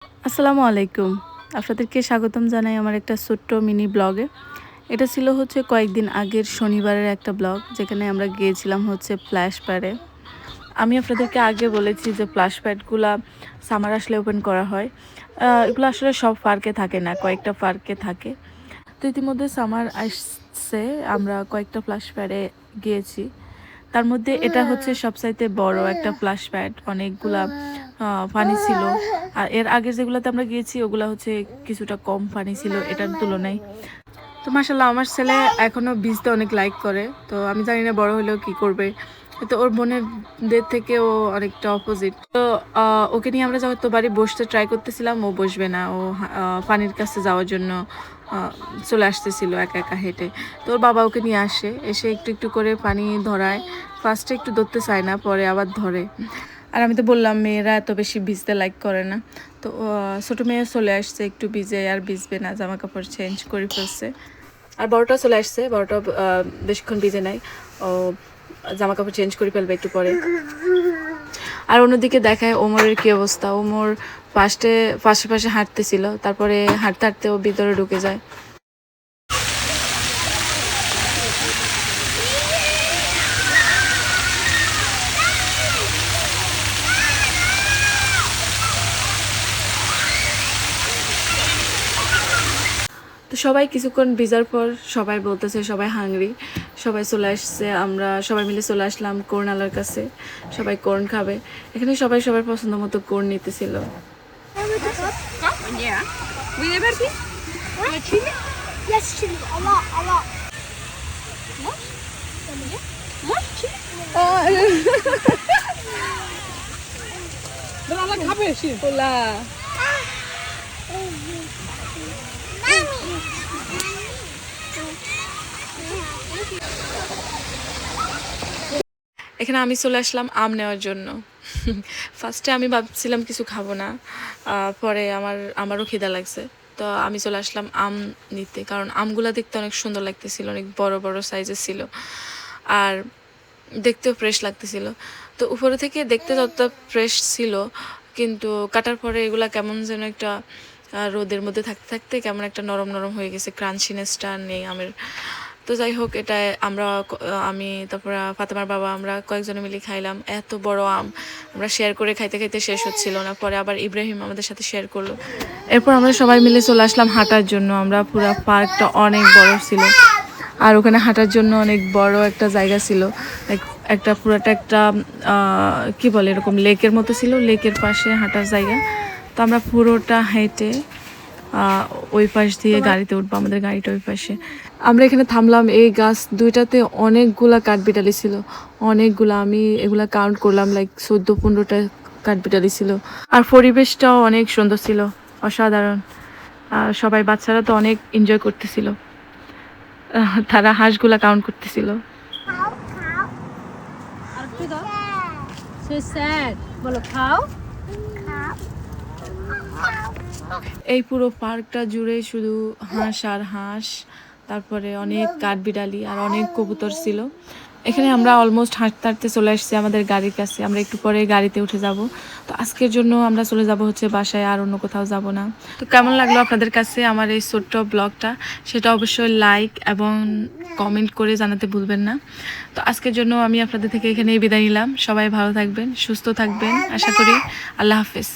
আসসালামু আলাইকুম। আপনাদেরকে স্বাগতম জানাই আমার একটা ছোট্ট মিনি ব্লগে। এটা ছিল হচ্ছে কয়েকদিন আগের শনিবারের একটা ব্লগ, যেখানে আমরা গিয়েছিলাম হচ্ছে ফ্ল্যাশ প্যাডে। আমি আপনাদেরকে আগে বলেছি যে ফ্ল্যাশ প্যাডগুলা সামার আসলে ওপেন করা হয়। এগুলো আসলে সব পার্কে থাকে না, কয়েকটা পার্কে থাকে। তো ইতিমধ্যে সামার আসছে, আমরা কয়েকটা ফ্ল্যাশ প্যাডে গিয়েছি। তার মধ্যে এটা হচ্ছে সবচাইতে বড় একটা ফ্ল্যাশ প্যাড, অনেকগুলা পানি ছিল। আর এর আগে যেগুলোতে আমরা গিয়েছি ওগুলা হচ্ছে কিছুটা কম পানি ছিল এটার তুলনায়। তো মাশাল্লাহ আমার ছেলে এখনো ভিজতে অনেক লাইক করে, তো আমি জানি না বড় হলেও কি করবে। তো ওর বোনেদের থেকে ও অনেকটা অপোজিট। তো ওকে নিয়ে আমরা যতবারই বসতে ট্রাই করতেছিলাম ও বসবে না, ও পানির কাছে যাওয়ার জন্য চলে আসতেছিল একা একা হেঁটে। তো ওর বাবা ওকে নিয়ে এসে একটু একটু করে পানি ধরায়। ফার্স্টে একটু ধরতে চায় না, পরে আবার ধরে। আর আমি তো বললাম মেয়েরা এত বেশি ভিজতে লাইক করে না। তো ছোটো মেয়ে চলে আসছে, একটু ভিজে আর ভিজবে না, জামা কাপড় চেঞ্জ করে ফেলছে। আর বড়টা চলে আসছে, বড়টা বেশিক্ষণ ভিজে নাই, ও জামা কাপড় চেঞ্জ করে ফেলবে একটু পরে। আর অন্যদিকে দেখায় ওমরের কী অবস্থা। ওমর পাশে পাশে হাঁটতেছিল, তারপরে হাঁটতে হাঁটতে ও ভিতরে ঢুকে যায়। তো সবাই কিছুক্ষণ ভিজার পর সবাই বলতেছে সবাই হাংরি, সবাই চলে আসছে। আমরা সবাই মিলে চলে আসলাম কর্নালার কাছে, সবাই কর্ন খাবে। এখানে সবাই সবার পছন্দ মতো কর্ন নিতেছিল। এখানে আমি চলে আসলাম আম নেওয়ার জন্য। ফার্স্টে আমি ভাবছিলাম কিছু খাবো না, পরে আমারও খিদা লাগছে। তো আমি চলে আসলাম আম নিতে, কারণ আমগুলা দেখতে অনেক সুন্দর লাগতেছিল, অনেক বড় বড় সাইজের ছিল আর দেখতেও ফ্রেশ লাগতেছিল। তো উপরে থেকে দেখতে যতটা ফ্রেশ ছিল, কিন্তু কাটার পরে এগুলা কেমন যেন একটা রোদের মধ্যে থাকতে থাকতে কেমন একটা নরম নরম হয়ে গেছে, ক্রাঞ্চিনেসটা নেই আমের। তো যাই হোক, এটা আমি তারপর ফাতেমার বাবা আমরা কয়েকজনে মিলে খাইলাম। এত বড় আম আমরা শেয়ার করে খাইতে খাইতে শেষ হচ্ছিল না, পরে আবার ইব্রাহিম আমাদের সাথে শেয়ার করলো। এরপর আমরা সবাই মিলে চলে আসলাম হাঁটার জন্য। আমরা পুরো পার্কটা অনেক বড় ছিল, আর ওখানে হাঁটার জন্য অনেক বড় একটা জায়গা ছিল। একটা পুরাটা একটা কি বলে এরকম লেকের মতো ছিল, লেকের পাশে হাঁটার জায়গা। তো আমরা পুরোটা হেঁটে ওই পাশ দিয়ে গাড়িতে উঠবো, আমাদের গাড়িটা ওই পাশে। আমরা এখানে থামলাম, এই গাছ দুইটাতে অনেকগুলা কাঠবিড়ালি ছিল, অনেকগুলা। আমি এগুলা কাউন্ট করলাম, লাইক 14-15টা কাঠবিড়ালি ছিল। আর পরিবেশটাও অনেক সুন্দর ছিল, অসাধারণ। আর সবাই বাচ্চারা তো অনেক এনজয় করতেছিল, তারা হাঁসগুলা কাউন্ট করতেছিল। এই পুরো পার্কটা জুড়ে শুধু হাঁস আর হাঁস, তারপরে অনেক কাঠবিড়ালি আর অনেক কবুতর ছিল। এখানে আমরা অলমোস্ট হাঁটতে হাঁটতে চলে আসছি আমাদের গাড়ির কাছে। আমরা একটু পরে গাড়িতে উঠে যাব। তো আজকের জন্য আমরা চলে যাব হচ্ছে বাসায়, আর অন্য কোথাও যাব না। তো কেমন লাগলো আপনাদের কাছে আমার এই ছোট্ট ব্লগটা, সেটা অবশ্যই লাইক এবং কমেন্ট করে জানাতে ভুলবেন না। তো আজকের জন্য আমি আপনাদের থেকে এখানেই বিদায় নিলাম। সবাই ভালো থাকবেন, সুস্থ থাকবেন আশা করি। আল্লাহ হাফেজ।